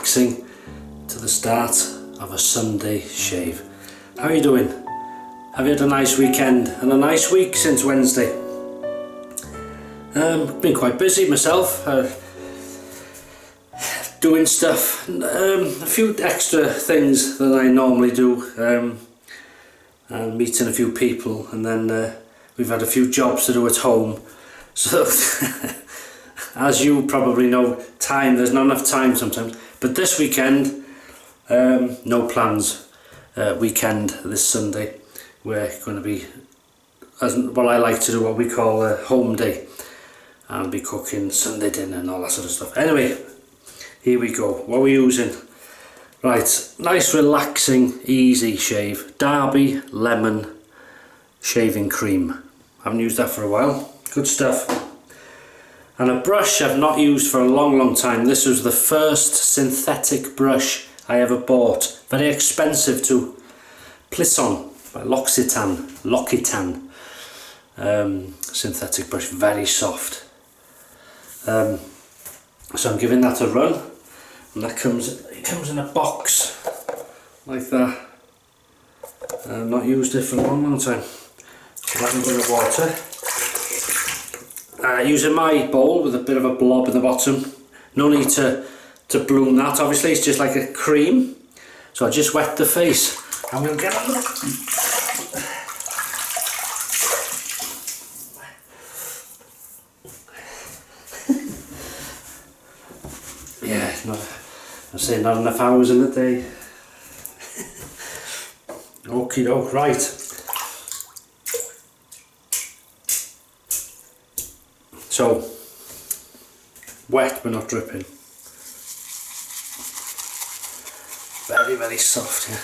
relaxing to the start of a Sunday shave. How are you doing? Have you had a nice weekend and a nice week since Wednesday? Been quite busy myself, doing stuff, a few extra things than I normally do, and meeting a few people, and then we've had a few jobs to do at home. So as you probably know, there's not enough time sometimes. But this weekend, no plans. Weekend this Sunday, we're going to be, well, I like to do what we call a home day, and be cooking Sunday dinner and all that sort of stuff. Anyway, here we go. What are we using? Right, nice relaxing easy shave, Derby lemon shaving cream. Haven't used that for a while. Good stuff. And a brush I've not used for a long time. This was the first synthetic brush I ever bought. Very expensive too. Plisson by L'Occitane. Synthetic brush, very soft. So I'm giving that a run, and it comes in a box like that. I've not used it for a long time. So that in a bit of water. Using my bowl with a bit of a blob in the bottom. No need to bloom that, obviously, it's just like a cream. So I just wet the face. I'm going to get a look. Yeah, I say not enough hours in the day. Okie doke, right. So, wet but not dripping. Very, very soft here.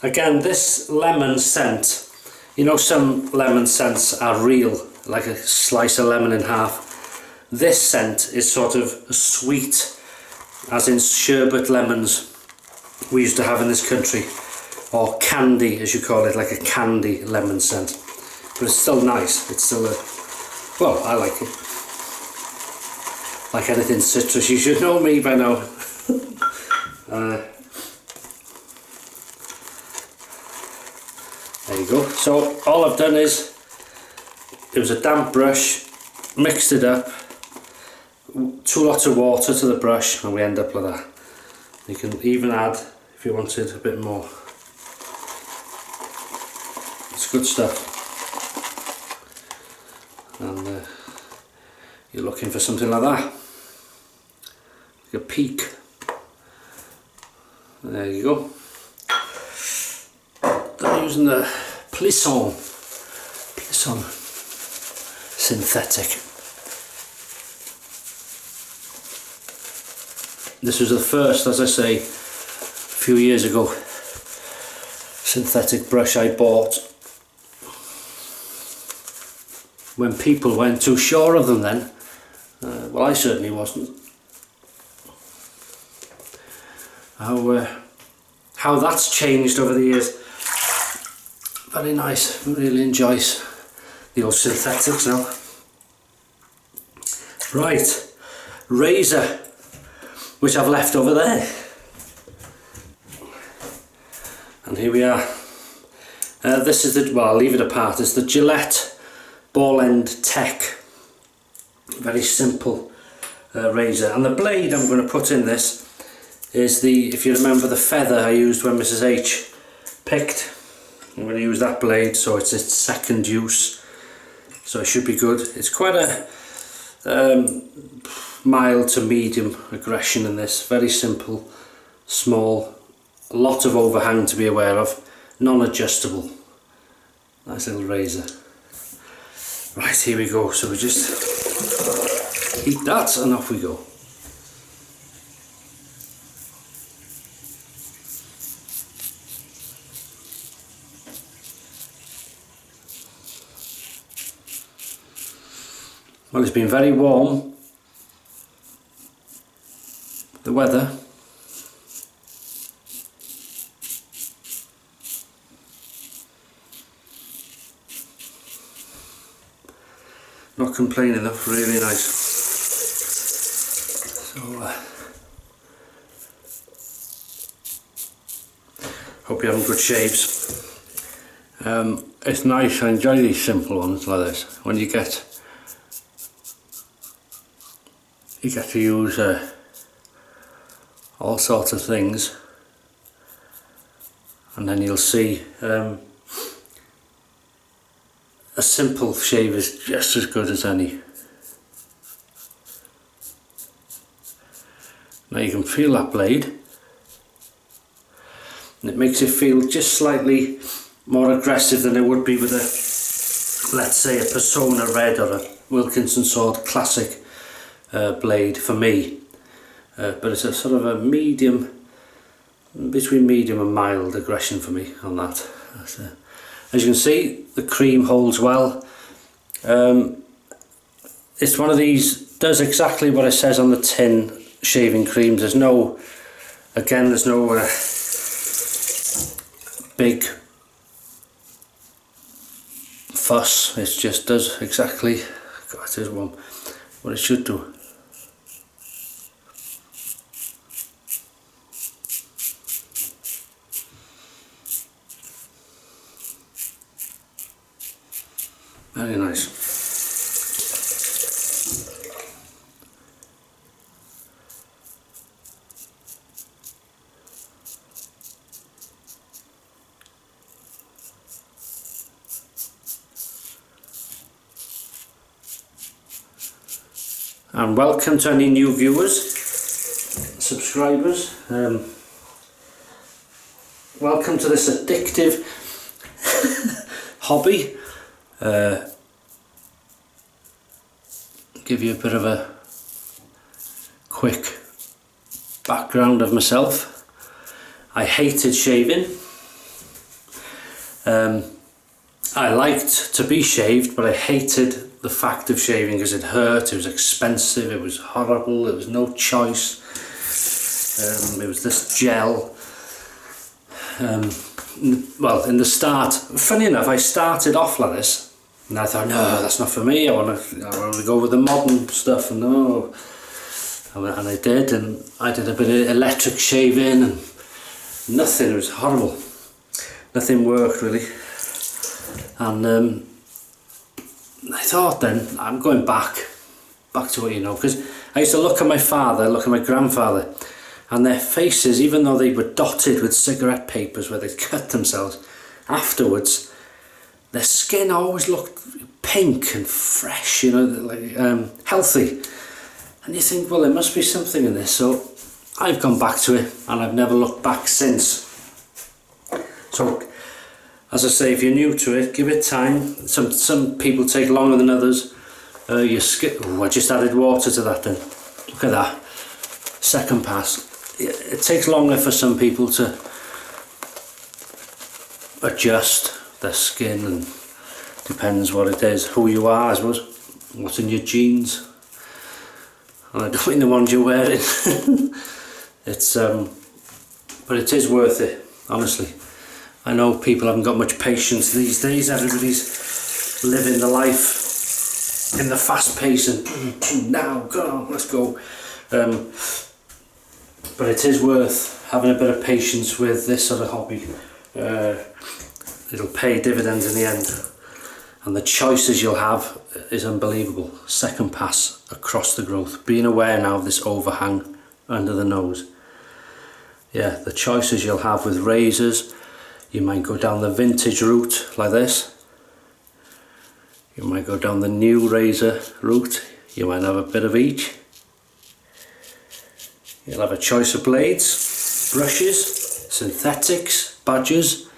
Again, this lemon scent, you know, some lemon scents are real, like a slice of lemon in half. This scent is sort of sweet, as in sherbet lemons we used to have in this country, or candy as you call it, like a candy lemon scent. But it's still nice, it's still well, I like it. Like anything citrus, you should know me by now. There you go. So all I've done is, it was a damp brush, mixed it up, 2 lots of water to the brush, and we end up like that. You can even add, if you wanted, a bit more. It's good stuff. And you're looking for something like that, like a peak. There you go. I'm using the Plisson synthetic. This was the first, as I say, a few years ago, synthetic brush I bought. When people weren't too sure of them then. Well, I certainly wasn't. How that's changed over the years. Very nice, really enjoys the old synthetics now. Right, razor, which I've left over there. And here we are. This is the, well, I'll leave it apart, it's the Gillette Ball End Tech. Very simple razor. And the blade I'm going to put in this is the, if you remember the feather I used when Mrs H picked. I'm going to use that blade, so it's its second use. So it should be good. It's quite a mild to medium aggression in this. Very simple, small, a lot of overhang to be aware of. Non-adjustable. Nice little razor. Right, here we go. So we just heat that and off we go. Well, it's been very warm, the weather. complaining though, really nice. So hope you're having good shaves. It's nice, I enjoy these simple ones like this. When you get to use all sorts of things, and then you'll see a simple shave is just as good as any. Now you can feel that blade, and it makes it feel just slightly more aggressive than it would be with a, let's say, a Persona Red or a Wilkinson Sword Classic blade for me. But it's a sort of a medium, between medium and mild aggression for me on that. As you can see, the cream holds well. It's one of these, does exactly what it says on the tin, shaving creams. There's no, again, there's no big fuss. It just does exactly, God, there's one, what it should do. Very nice. And welcome to any new viewers, subscribers. Welcome to this addictive hobby. Give you a bit of a quick background of myself. I hated shaving. I liked to be shaved, but I hated the fact of shaving because it hurt, it was expensive, it was horrible, there was no choice. It was this gel. Well, in the start, funny enough, I started off like this, and I thought, no, that's not for me. I want to go with the modern stuff, and no, and I did, and I did a bit of electric shaving, and nothing. It was horrible. Nothing worked really, and I thought then I'm going back to what you know, because I used to look at my father, look at my grandfather, and their faces, even though they were dotted with cigarette papers where they'd cut themselves, afterwards their skin always looked pink and fresh, you know, like healthy. And you think, well, there must be something in this. So I've gone back to it, and I've never looked back since. So as I say, if you're new to it, give it time. Some people take longer than others. Your skin, oh, I just added water to that then. Look at that. Second pass. It takes longer for some people to adjust their skin, and depends what it is, who you are, I suppose, what's in your genes. And I don't mean the ones you're wearing. It's but it is worth it, honestly. I know people haven't got much patience these days. Everybody's living the life in the fast pace and now go, let's go. But it is worth having a bit of patience with this sort of hobby. It'll pay dividends in the end, and the choices you'll have is unbelievable. Second pass across the growth, being aware now of this overhang under the nose. Yeah, the choices you'll have with razors. You might go down the vintage route like this. You might go down the new razor route. You might have a bit of each. You'll have a choice of blades, brushes, synthetics, badges,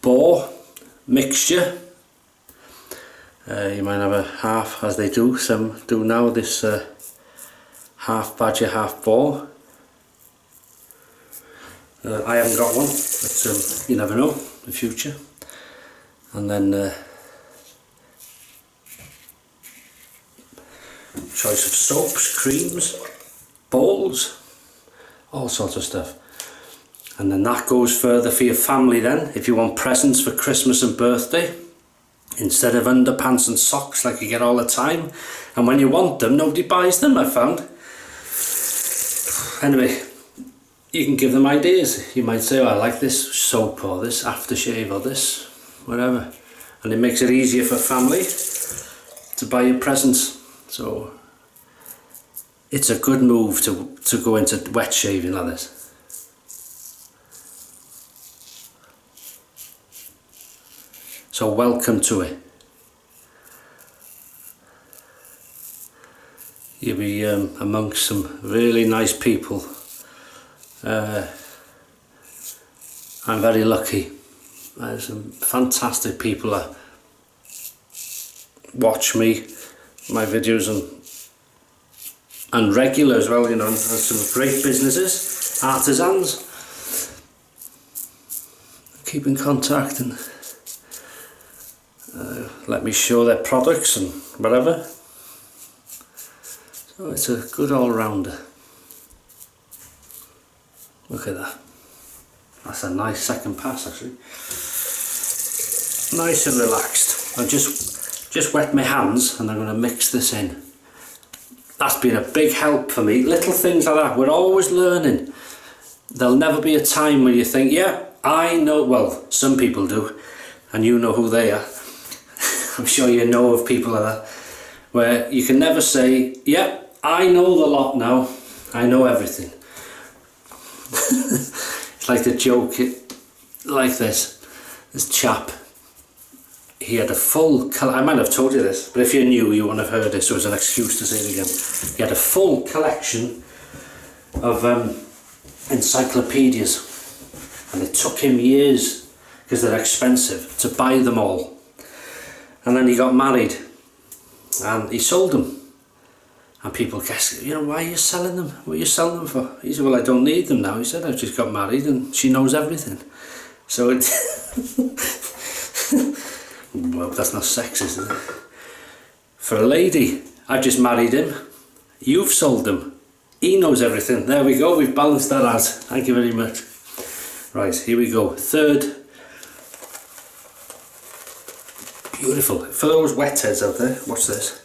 bore, mixture. You might have a half, as they do, some do now, this half badger, half bore. I haven't got one, but you never know, in the future. And then choice of soaps, creams, balls, all sorts of stuff. And then that goes further for your family then, if you want presents for Christmas and birthday. instead of underpants and socks like you get all the time. And when you want them, nobody buys them, I found. Anyway, you can give them ideas. You might say, oh, I like this soap or this aftershave or this, whatever. And it makes it easier for family to buy you presents. So it's a good move to go into wet shaving like this. So welcome to it. You'll be amongst some really nice people. I'm very lucky. There's some fantastic people that watch me, my videos, and regular as well, you know, and some great businesses, artisans. Keep in contact and let me show their products and whatever. So it's a good all-rounder. Look at that. That's a nice second pass actually. Nice and relaxed. I've just wet my hands and I'm going to mix this in. That's been a big help for me. Little things like that. We're always learning. There'll never be a time where you think, yeah, I know. Well, some people do, and you know who they are. I'm sure you know of people like that, where you can never say, yeah, I know the lot now. I know everything. It's like the joke, like this chap, he had a full, I might have told you this, but if you're new you won't have heard this, so it's an excuse to say it again. He had a full collection of encyclopedias, and it took him years, because they're expensive, to buy them all. And then he got married and he sold them. And people guess, you know, why are you selling them? What are you selling them for? He said, well, I don't need them now. He said, I've just got married and she knows everything. So it... well, that's not sexist, is it? For a lady, I've just married him. You've sold him. He knows everything. There we go. We've balanced that out. Thank you very much. Right, here we go. Third. Beautiful. For those wet heads out there, watch this.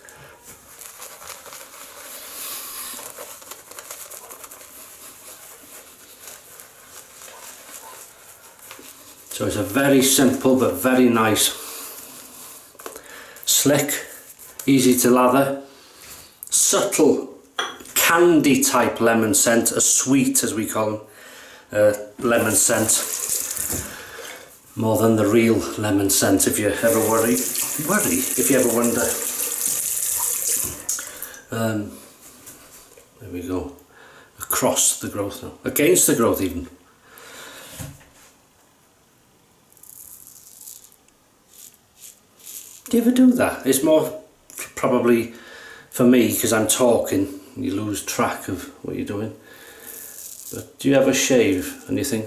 So it's a very simple but very nice, slick, easy to lather, subtle candy type lemon scent, a sweet as we call them, lemon scent, more than the real lemon scent if you ever worry if you ever wonder. There we go, across the growth now, against the growth even. Do you ever do that? It's more probably for me because I'm talking, you lose track of what you're doing. But do you ever shave and you think,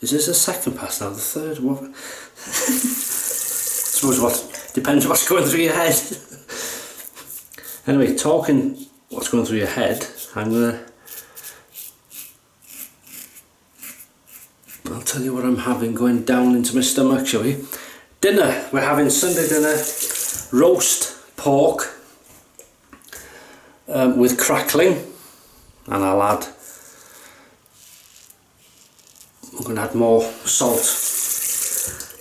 is this a second pass now, the third? What? I suppose what depends what's going through your head. Anyway, talking what's going through your head, I'll tell you what I'm having going down into my stomach, shall we? Dinner, we're having Sunday dinner, roast pork with crackling, and I'm going to add more salt,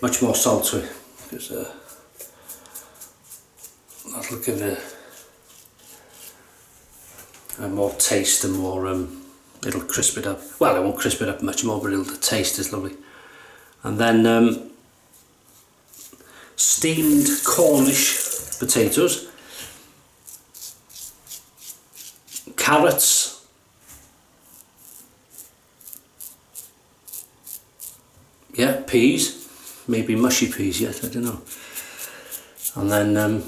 much more salt to it, because that'll give it a more taste and more, it'll crisp it up. Well, it won't crisp it up much more, but the taste is lovely. And then steamed Cornish potatoes, carrots, yeah, peas, maybe mushy peas yet, I don't know, and then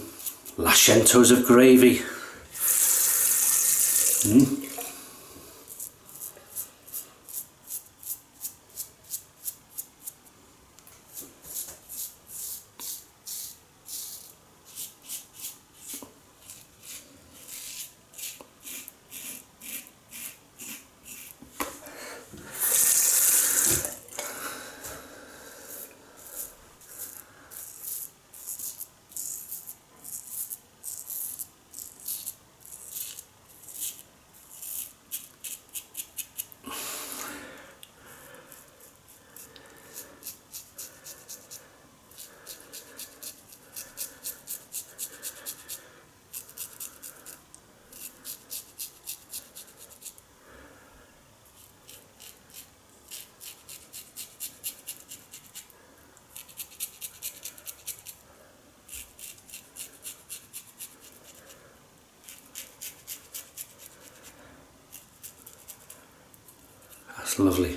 lashentos of gravy. lovely.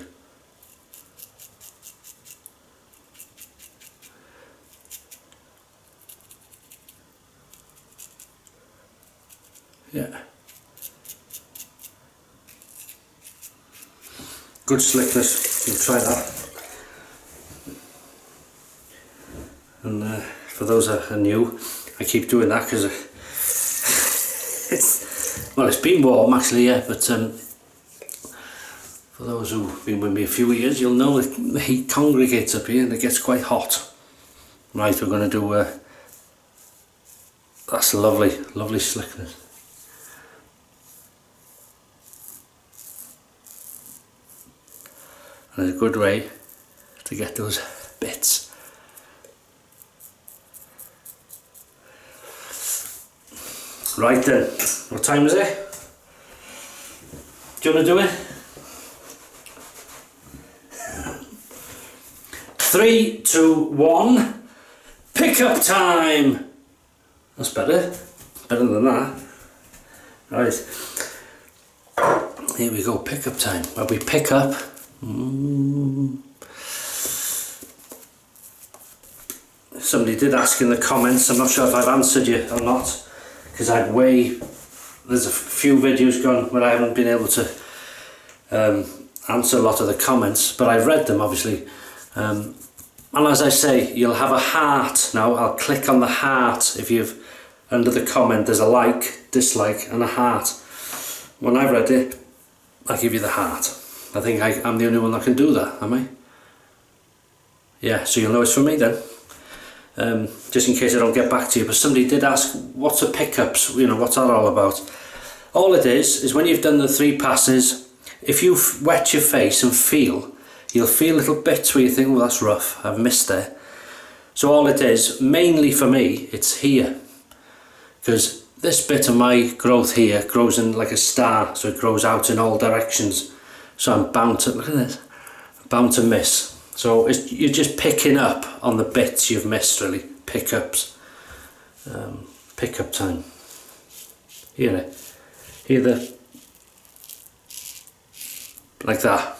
Yeah. Good slickness, you'll try that. And for those that are new, I keep doing that because it's been warm actually, yeah, but for those who've been with me a few years, you'll know that the heat congregates up here and it gets quite hot. Right, we're going to do, that's lovely, lovely slickness. And it's a good way to get those bits. Right then, what time is it? Do you want to do it? 3, 2, 1, pick-up time! That's better than that. Right, here we go, pick-up time. Where we pick up. Somebody did ask in the comments, I'm not sure if I've answered you or not, because there's a few videos gone where I haven't been able to answer a lot of the comments, but I've read them obviously. And as I say, you'll have a heart now. I'll click on the heart if you've, under the comment there's a like, dislike and a heart. When I've read it, I'll give you the heart. I think I'm the only one that can do that, am I? Yeah, so you'll know it's from me then. Just in case I don't get back to you, but somebody did ask, what's a pickups, you know, what's that all about? All it is when you've done the 3 passes, if you wet your face and you'll feel little bits where you think, well, that's rough, I've missed there. So all it is, mainly for me, it's here, because this bit of my growth here grows in like a star, so it grows out in all directions. So I'm bound to, look at this, I'm bound to miss. So you're just picking up on the bits you've missed, really. Pickups. Pick-up time. Hear it? Hear the... like that.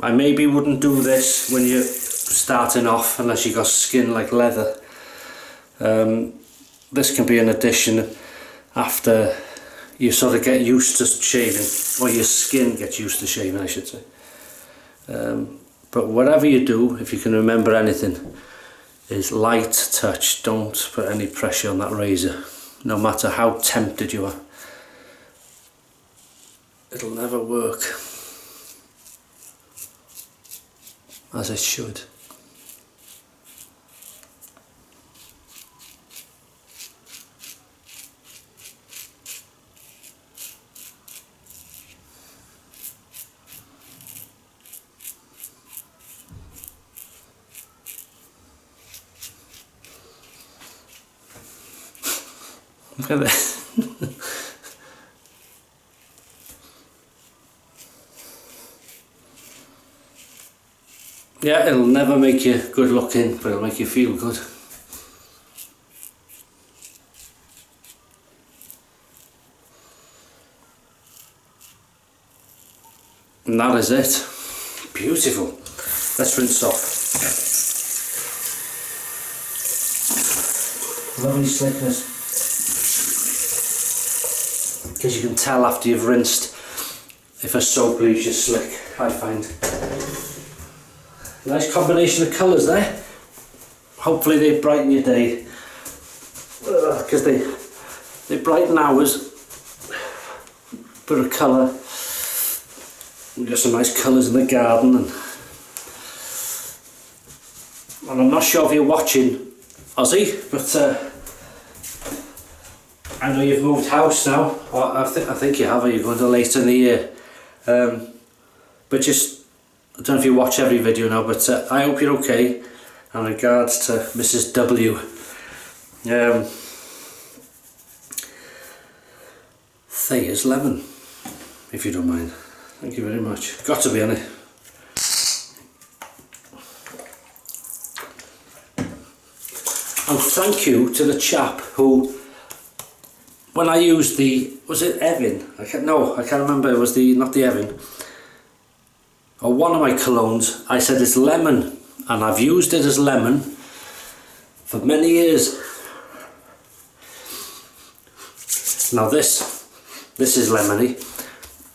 I maybe wouldn't do this when you're starting off unless you got skin like leather. This can be an addition after you sort of get used to shaving, or your skin gets used to shaving, I should say. But whatever you do, if you can remember anything, is light touch. Don't put any pressure on that razor, no matter how tempted you are. It'll never work as it should. Look at this. Yeah, it'll never make you good looking, but it'll make you feel good. And that is it. Beautiful. Let's rinse off. Lovely slickness. Because you can tell after you've rinsed if a soap leaves you slick, I find. Nice combination of colours there. Hopefully they brighten your day, because they brighten ours. Bit of colour. We've got some nice colours in the garden, and I'm not sure if you're watching, Ozzy, but I know you've moved house now. I think you have, or you're going to later in the year. But just, I don't know if you watch every video now, but I hope you're okay. In regards to Mrs. W. Thayer's lemon, if you don't mind. Thank you very much. Got to be on it. And thank you to the chap who when I used was it Evan? I can't remember, it was not the Evan. Or one of my colognes, I said it's lemon, and I've used it as lemon for many years. Now this is lemony,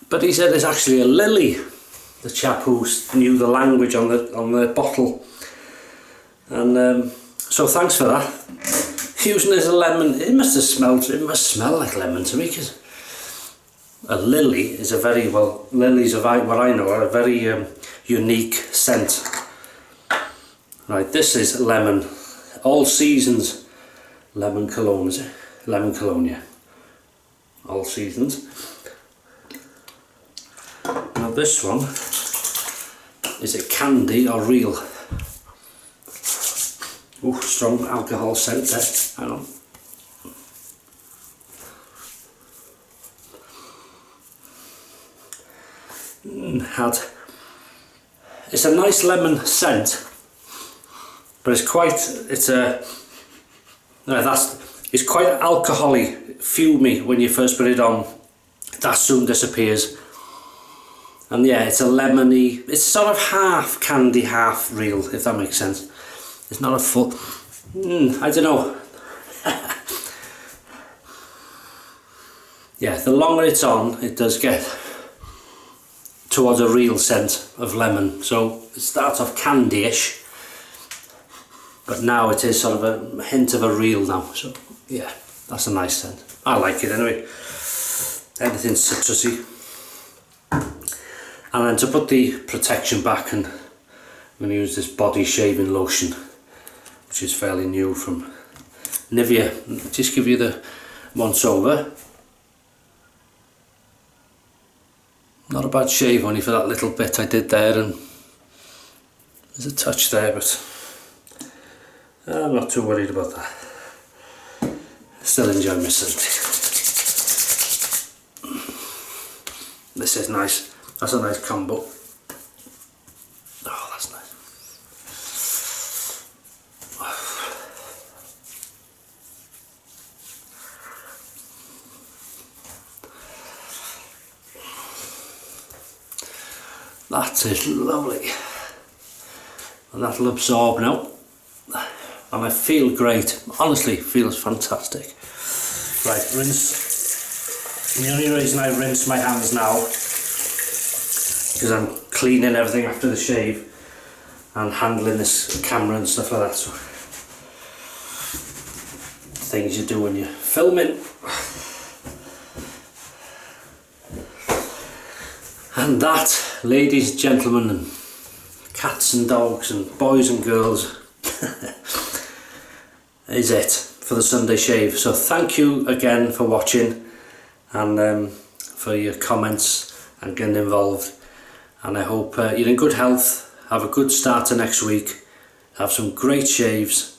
but he said it's actually a lily. The chap who knew the language on the bottle, and so thanks for that. Using it as a lemon, it must smell like lemon to me, because a lily is lilies are, what I know, are a very unique scent. Right, this is lemon, all seasons lemon cologne, is it? Lemon cologne, yeah. All seasons. Now this one, is it candy or real? Oh, strong alcohol scent there. Hang on. It's a nice lemon scent, but it's quite alcoholic, fumey when you first put it on. That soon disappears. And yeah, it's a lemony, it's sort of half candy, half real, if that makes sense. It's not a full, I don't know. Yeah, the longer it's on, it does get towards a real scent of lemon. So it starts off candy-ish, but now it is sort of a hint of a real now. So yeah, that's a nice scent. I like it anyway. Anything citrusy. And then to put the protection back, and I'm going to use this body shaving lotion, which is fairly new from Nivea. Just give you the once over. Not a bad shave, only for that little bit I did there, and there's a touch there, but I'm not too worried about that. Still enjoy my scent. This is nice. That's a nice combo. Oh, that's nice. That is lovely. And that'll absorb now. And I feel great. Honestly, feels fantastic. Right, rinse. The only reason I rinse my hands now, because I'm cleaning everything after the shave and handling this camera and stuff like that. So things you do when you're filming. And that, ladies, gentlemen, and cats and dogs and boys and girls, is it for the Sunday shave. So thank you again for watching, and for your comments and getting involved. And I hope you're in good health, have a good start to next week, have some great shaves,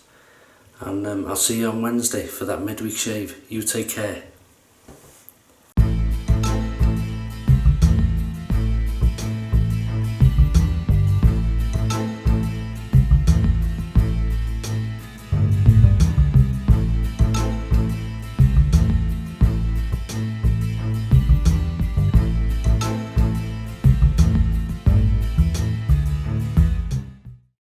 and I'll see you on Wednesday for that midweek shave. You take care.